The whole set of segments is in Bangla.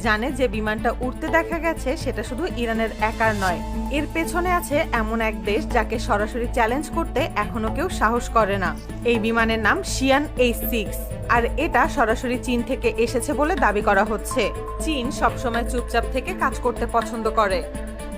জানে যে বিমানটা উড়তে দেখা গেছে সেটা শুধু ইরানের একার নয়, এর পেছনে আছে এমন এক দেশ যাকে সরাসরি চ্যালেঞ্জ করতে এখনো কেউ সাহস করে না। এই বিমানের নাম শিয়ান H6, আর এটা সরাসরি চীন থেকে এসেছে বলে দাবি করা হচ্ছে। চীন সবসময় চুপচাপ থেকে কাজ করতে পছন্দ করে,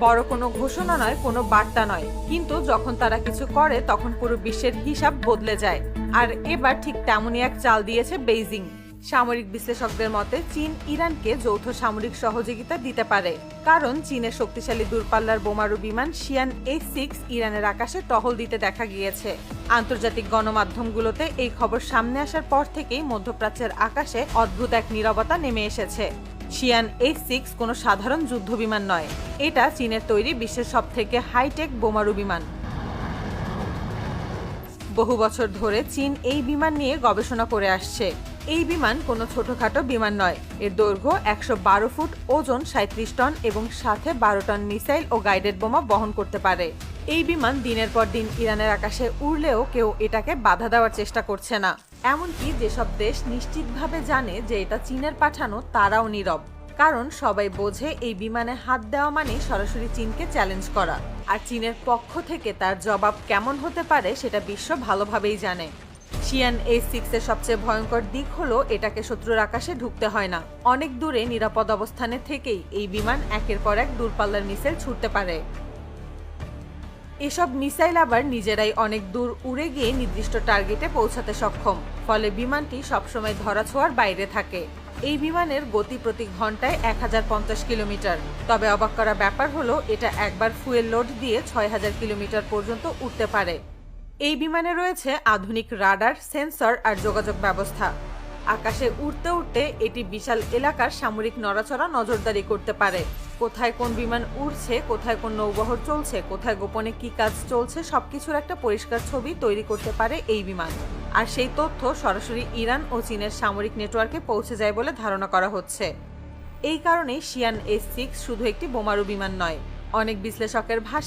বড় কোনো ঘোষণা নয়, কোনো বার্তা নয়, কিন্তু যখন তারা কিছু করে তখন পুরো বিশ্বের হিসাব বদলে যায়। আর এবার ঠিক তেমনই এক চাল দিয়েছে বেইজিং। সামরিক বিশ্লেষকদের মতে চীন ইরানকে যৌথ সামরিক সহযোগিতা দিতে পারে, কারণ চীনের শক্তিশালী দূরপাল্লার বোমারু বিমান শিয়ান H6 ইরানের আকাশে টহল দিতে দেখা গিয়েছে। আন্তর্জাতিক গণমাধ্যমগুলোতে এই খবর সামনে আসার পর থেকেই মধ্যপ্রাচ্যের আকাশে অদ্ভুত এক নীরবতা নেমে এসেছে। শিয়ান H6 কোনো সাধারণ যুদ্ধ বিমান নয়, এটা চীনের তৈরি বিশ্বের সবথেকে হাইটেক বোমারু বিমান। বহু বছর ধরে চীন এই বিমান নিয়ে গবেষণা করে আসছে। এই বিমান কোনো ছোটখাটো বিমান নয়, এর দৈর্ঘ্য 112 ফুট, ওজন 37 টন এবং সাথে 12 টন মিসাইল ও গাইডেড বোমা বহন করতে পারে। এই বিমান দিনের পর দিন ইরানের আকাশে উড়লেও কেউ এটাকে বাধা দেওয়ার চেষ্টা করছে না। এমনকি যেসব দেশ নিশ্চিতভাবে জানে যে এটা চীনের পাঠানো, তারাও নীরব, কারণ সবাই বোঝে এই বিমানে হাত দেওয়া মানে সরাসরি চীনকে চ্যালেঞ্জ করা। আর চীনের পক্ষ থেকে তার জবাব কেমন হতে পারে সেটা বিশ্ব ভালোভাবেই জানে। শিয়ান H6 এর সবচেয়ে ভয়ঙ্কর দিক হলো এটাকে শত্রুর আকাশে ঢুকতে হয় না। অনেক দূরে নিরাপদ অবস্থানে থেকেই এই বিমান একের পর এক দূরপাল্লার মিসাইল ছুটতে পারে। এসব মিসাইল আবার নিজেরাই অনেক দূর উড়ে গিয়ে নির্দিষ্ট টার্গেটে পৌঁছাতে সক্ষম, ফলে বিমানটি সবসময় ধরাছোঁয়ার বাইরে থাকে। এই বিমানের গতি প্রতি ঘন্টায় 1050 কিলোমিটার। তবে অবাক করা ব্যাপার হলো এটা একবার ফুয়েল লোড দিয়ে 6000 কিলোমিটার পর্যন্ত উঠতে পারে। এই বিমানে রয়েছে আধুনিক রাডার, সেন্সর আর যোগাযোগ ব্যবস্থা। আকাশে উড়তে উড়তে এটি বিশাল এলাকার সামরিক নড়াচড়া নজরদারি করতে পারে। কোথায় কোন বিমান উড়ছে, কোথায় কোন নৌবহর চলছে, কোথায় গোপনে কি কাজ চলছে, সবকিছুর একটা পরিষ্কার ছবি তৈরি করতে পারে এই বিমান। আর সেই তথ্য সরাসরি ইরান ও চীনের সামরিক নেটওয়ার্কে পৌঁছে যায় বলে ধারণা করা হচ্ছে। এই কারণে শিয়ান H6 শুধু একটি বোমারু বিমান নয়, অনেক বিশ্লেষকের ভাষায়